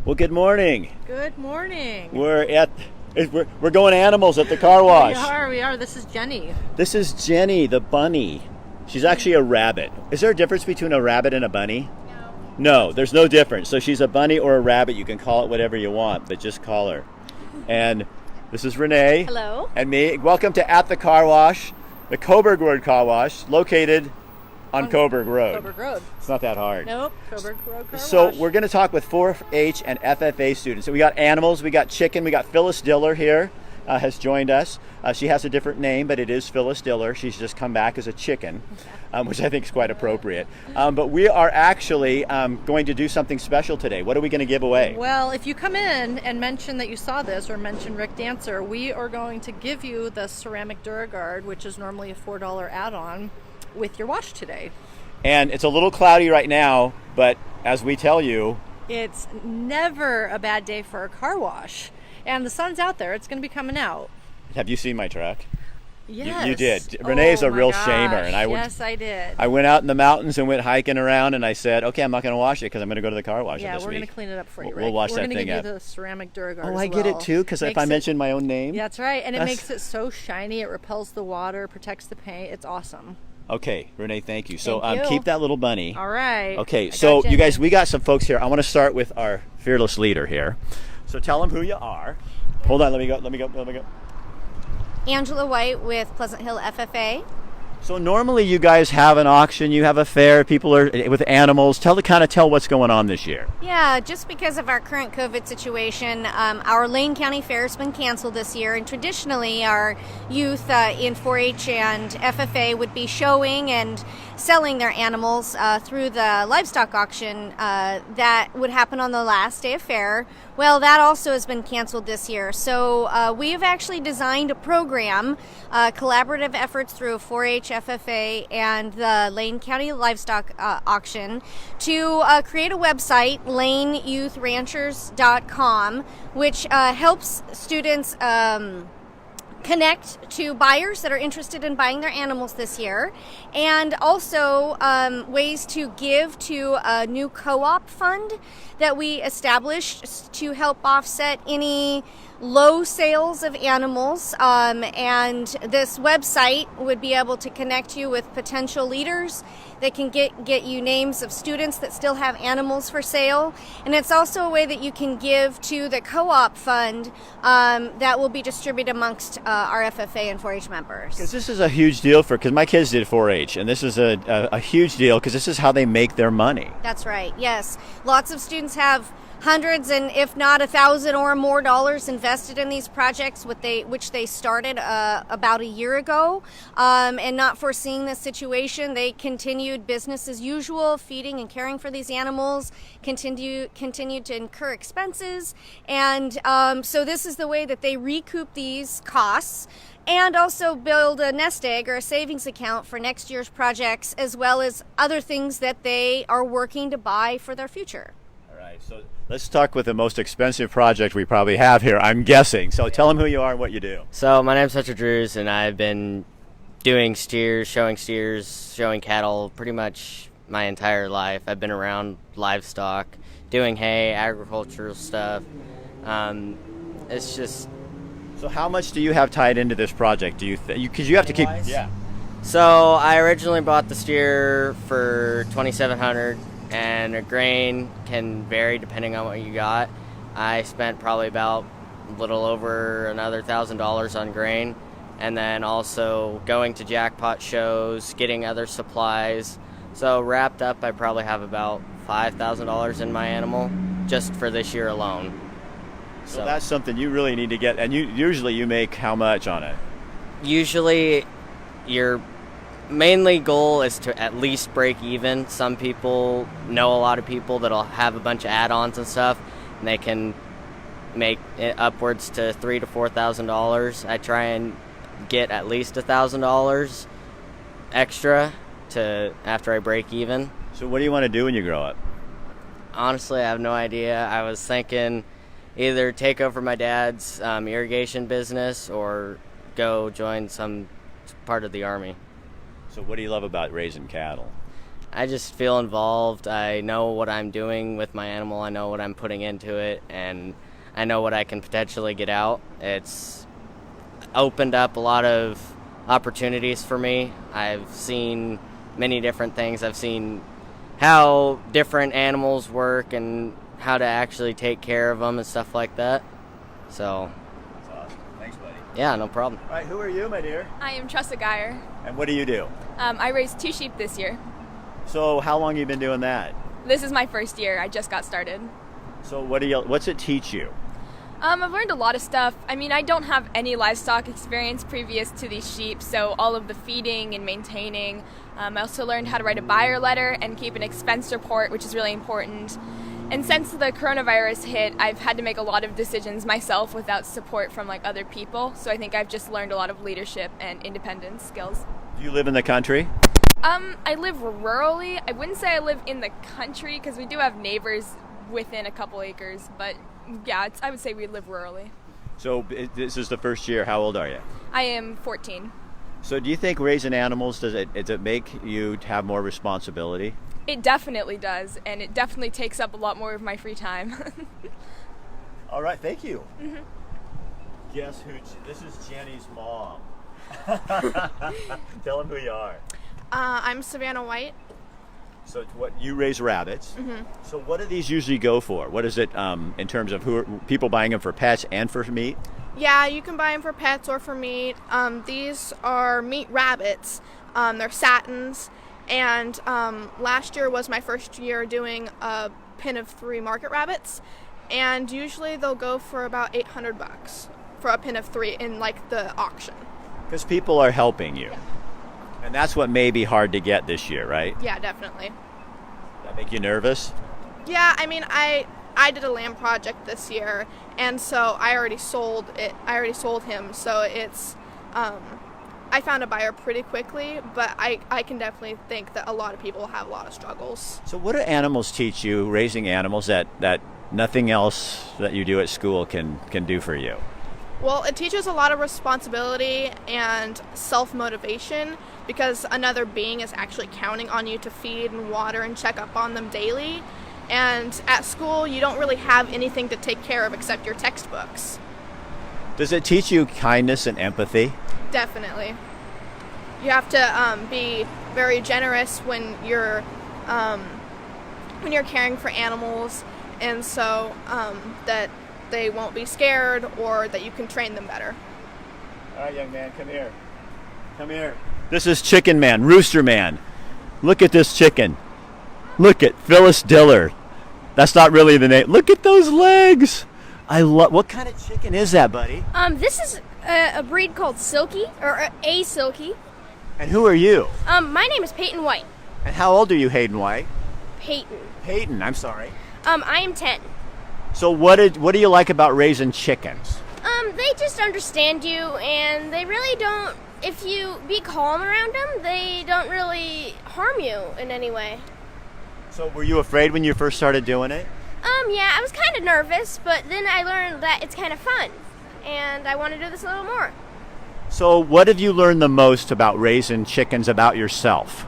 Well, good morning. Good morning. We're going animals at the car wash. We are. This is Jenny. This is Jenny, the bunny. She's actually a rabbit. Is there a difference between a rabbit and a bunny? No, there's no difference. So she's a bunny or a rabbit. You can call it whatever you want, but just call her. And this is Renee. Hello. And me. Welcome to At the Car Wash, the Coburg Road Car Wash, located on Coburg Road. Coburg Road. It's not that hard. Nope. Coburg Road Car So Wash. we're going to talk with 4-H and FFA students. So we got animals, we got chicken, we got Phyllis Diller here has joined us. She has a different name, but it is Phyllis Diller. She's just come back as a chicken, which I think is quite appropriate. But we are actually going to do something special today. What are we going to give away? Well, if you come in and mention that you saw this or mention Rick Dancer, we are going to give you the ceramic DuraGuard, which is normally a $4 add-on, with your wash today. And it's a little cloudy right now, but as we tell you, it's never a bad day for a car wash. And the sun's out there. It's going to be coming out. Have you seen my truck? Yes. You did. Renee's a real shamer. And Yes, I did. I went out in the mountains and went hiking around, and I said, okay, I'm not going to wash it because I'm going to go to the car wash this week. Yeah, we're going to clean it up for you, Rick. We'll wash that thing up. We're going to give you the ceramic DuraGuard as well. I get it too, because if I mention my own name. That's right. And it makes it so shiny. It repels the water, protects the paint. It's awesome. Okay, Renee, thank you. Thank you. Keep that little bunny. All right. Okay, so you guys, we got some folks here. I want to start with our fearless leader here. So tell them who you are. Hold on, let me go. Angela White with Pleasant Hill FFA. So normally you guys have an auction, you have a fair, people are with animals. Tell what's going on this year. Yeah, just because of our current COVID situation, our Lane County Fair has been canceled this year, and traditionally our youth in 4-H and FFA would be showing and selling their animals through the livestock auction that would happen on the last day of fair. Well, that also has been canceled this year. So we have actually designed a program, collaborative efforts through 4-H, FFA, and the Lane County Livestock Auction to create a website, laneyouthranchers.com, which helps students connect to buyers that are interested in buying their animals this year, and also ways to give to a new co-op fund that we established to help offset any low sales of animals, and this website would be able to connect you with potential leaders that can get you names of students that still have animals for sale. And it's also a way that you can give to the co-op fund that will be distributed amongst our FFA and 4-H members. Because this is a huge deal because my kids did 4-H, and this is a huge deal because this is how they make their money. That's right, yes. Lots of students have hundreds and if not $1,000 or more dollars invested in these projects, which they started about a year ago, and not foreseeing this situation, they continued business as usual, feeding and caring for these animals, continued to incur expenses, and so this is the way that they recoup these costs and also build a nest egg or a savings account for next year's projects, as well as other things that they are working to buy for their future. All right, so let's talk with the most expensive project we probably have here, I'm guessing. So tell them who you are and what you do. So my name's Hunter Drews, and I've been doing steers, showing cattle pretty much my entire life. I've been around livestock, doing hay, agricultural stuff. It's just... So how much do you have tied into this project? Do you because you have to keep... Yeah. So I originally bought the steer for $2,700. And a grain can vary depending on what you got. I spent probably about a little over another $1,000 on grain, and then also going to jackpot shows, getting other supplies. So wrapped up, I probably have about $5,000 in my animal just for this year alone. So that's something you really need to get. And usually you make how much on it? Usually your mainly goal is to at least break even. Some people know a lot of people that'll have a bunch of add-ons and stuff, and they can make it upwards to $3,000 to $4,000. I try and get at least $1,000 extra to after I break even. So what do you want to do when you grow up? Honestly, I have no idea. I was thinking either take over my dad's irrigation business or go join some part of the Army. So what do you love about raising cattle? I just feel involved. I know what I'm doing with my animal. I know what I'm putting into it, and I know what I can potentially get out. It's opened up a lot of opportunities for me. I've seen many different things. I've seen how different animals work and how to actually take care of them and stuff like that. So, That's awesome. Thanks, buddy. yeah, no problem. All right, who are you, my dear? I am Tressa Geyer. And what do you do? I raised 2 sheep this year. So how long have you been doing that? This is my first year. I just got started. So what's it teach you? I've learned a lot of stuff. I mean, I don't have any livestock experience previous to these sheep, so all of the feeding and maintaining. I also learned how to write a buyer letter and keep an expense report, which is really important. And since the coronavirus hit, I've had to make a lot of decisions myself without support from like other people. So I think I've just learned a lot of leadership and independence skills. Do you live in the country? I live rurally. I wouldn't say I live in the country because we do have neighbors within a couple acres, but yeah, I would say we live rurally. So this is the first year. How old are you? I am 14. So do you think raising animals, does it make you have more responsibility? It definitely does, and it definitely takes up a lot more of my free time. All right, thank you. Mm-hmm. Guess who? This is Jenny's mom. Tell them who you are. I'm Savannah White. So what you raise rabbits. Mm-hmm. So what do these usually go for? What is it in terms of who are people buying them for pets and for meat? Yeah, you can buy them for pets or for meat. These are meat rabbits. They're satins. And last year was my first year doing a pen of 3 market rabbits. And usually they'll go for about $800 for a pen of 3 in like the auction. Because people are helping you. Yeah. And that's what may be hard to get this year, right? Yeah, definitely. That make you nervous? Yeah, I mean, I did a lamb project this year, and so I already sold it. I already sold him, so it's, I found a buyer pretty quickly, but I can definitely think that a lot of people have a lot of struggles. So what do animals teach you, raising animals, that nothing else that you do at school can do for you? Well, it teaches a lot of responsibility and self-motivation because another being is actually counting on you to feed and water and check up on them daily. And at school, you don't really have anything to take care of except your textbooks. Does it teach you kindness and empathy? Definitely. You have to be very generous when you're caring for animals, and so that they won't be scared or that you can train them better. All right, young man, come here. Come here. This is Chicken Man, Rooster Man. Look at this chicken. Look at Phyllis Diller. That's not really the name. Look at those legs. I love. What kind of chicken is that, buddy? This is a breed called Silky, or a Silky. And who are you? My name is Peyton White. And how old are you, Hayden White? Peyton. Peyton, I'm sorry. I am 10. So what do you like about raising chickens? They just understand you, and they really don't, if you be calm around them, they don't really harm you in any way. So were you afraid when you first started doing it? Yeah, I was kind of nervous, but then I learned that it's kind of fun, and I want to do this a little more. So what have you learned the most about raising chickens about yourself?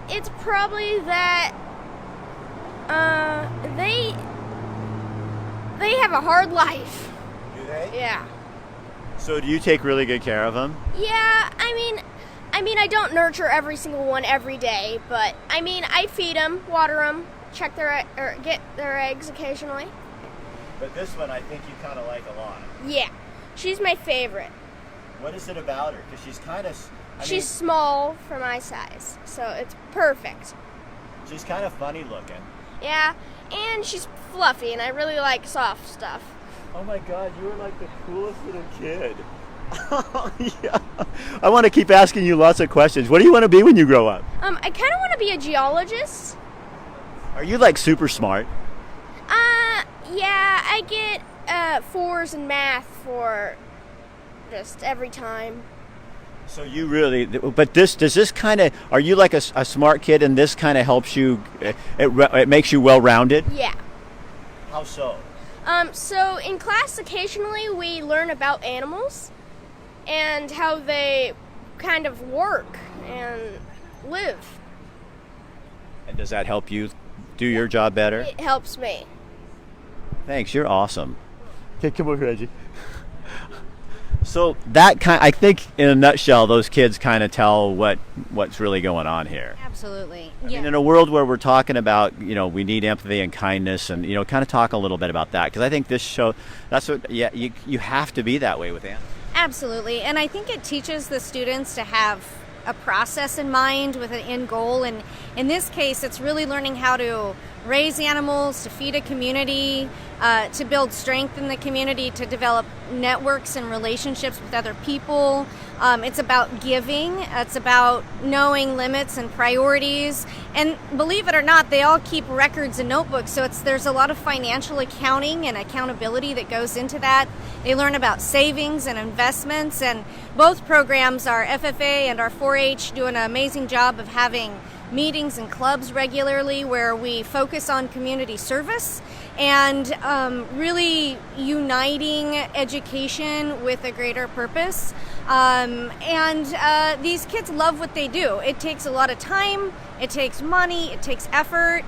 It's probably that, they have a hard life. Do they? Yeah. So do you take really good care of them? Yeah, I mean, I don't nurture every single one every day, but I mean, I feed them, water them, check or get their eggs occasionally. But this one I think you kind of like a lot. Yeah, she's my favorite. What is it about her? Because she's kind of... She's small for my size, so it's perfect. She's kind of funny looking. Yeah, and she's fluffy, and I really like soft stuff. Oh my God, you are like the coolest little kid. Oh, yeah. I want to keep asking you lots of questions. What do you want to be when you grow up? I kind of want to be a geologist. Are you like super smart? Yeah, I get 4s in math for just every time. So you really, but does this kind of, are you like a smart kid and this kind of helps you, it makes you well-rounded? Yeah. How so? So in class occasionally we learn about animals and how they kind of work and live. And does that help you do your job better? It helps me. Thanks, you're awesome. Okay, come over, Reggie. So I think in a nutshell, those kids kind of tell what's really going on here. Absolutely. I mean, in a world where we're talking about, we need empathy and kindness, and kind of talk a little bit about that, because I think this show, that's what, you have to be that way with animals. Absolutely. And I think it teaches the students to have a process in mind with an end goal. And in this case, it's really learning how to raise animals, to feed a community, to build strength in the community, to develop networks and relationships with other people. It's about giving. It's about knowing limits and priorities. And believe it or not, they all keep records and notebooks. So there's a lot of financial accounting and accountability that goes into that. They learn about savings and investments. And both programs, our FFA and our 4-H, do an amazing job of having meetings and clubs regularly where we focus on community service and really uniting education with a greater purpose. And these kids love what they do. It takes a lot of time, it takes money, it takes effort.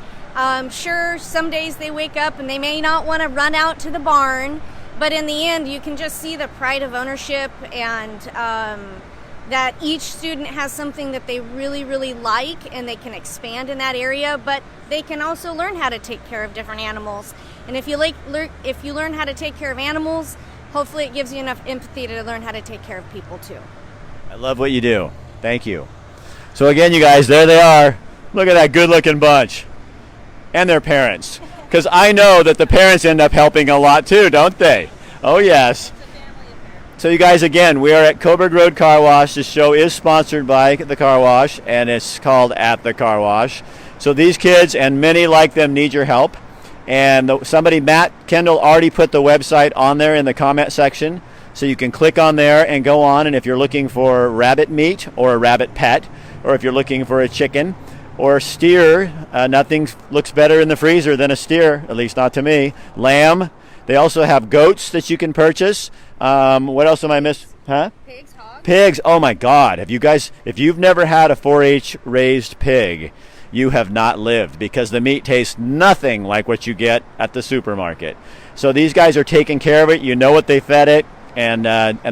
Sure, some days they wake up and they may not want to run out to the barn, but in the end you can just see the pride of ownership and that each student has something that they really, really like and they can expand in that area, but they can also learn how to take care of different animals. And if you learn how to take care of animals, hopefully it gives you enough empathy to learn how to take care of people too. I love what you do. Thank you. So again, you guys, there they are. Look at that good-looking bunch. And their parents. Because I know that the parents end up helping a lot too, don't they? Oh, yes. So you guys, again, we are at Coburg Road Car Wash. This show is sponsored by the car wash, and it's called At the Car Wash. So these kids and many like them need your help. And Matt Kendall, already put the website on there in the comment section. So you can click on there and go on. And if you're looking for rabbit meat or a rabbit pet, or if you're looking for a chicken or steer, nothing looks better in the freezer than a steer, at least not to me. Lamb. They also have goats that you can purchase. What else am I missing? Huh? Pigs, hogs. Pigs. Oh my God. If you've never had a 4-H raised pig, you have not lived, because the meat tastes nothing like what you get at the supermarket. So these guys are taking care of it. You know what they fed it, and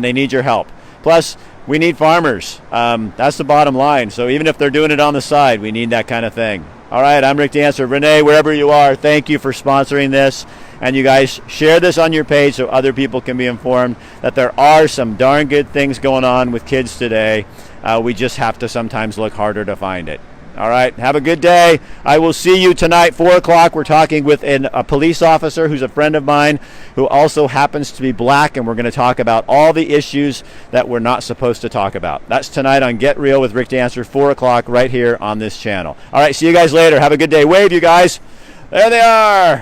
they need your help. Plus, we need farmers. That's the bottom line. So even if they're doing it on the side, we need that kind of thing. All right, I'm Rick Dancer. Renee, wherever you are, thank you for sponsoring this. And you guys share this on your page so other people can be informed that there are some darn good things going on with kids today. We just have to sometimes look harder to find it. All right, have a good day. I will see you tonight, 4 o'clock. We're talking with a police officer who's a friend of mine who also happens to be black, and we're going to talk about all the issues that we're not supposed to talk about. That's tonight on Get Real with Rick Dancer, 4 o'clock right here on this channel. All right, see you guys later. Have a good day. Wave, you guys. There they are.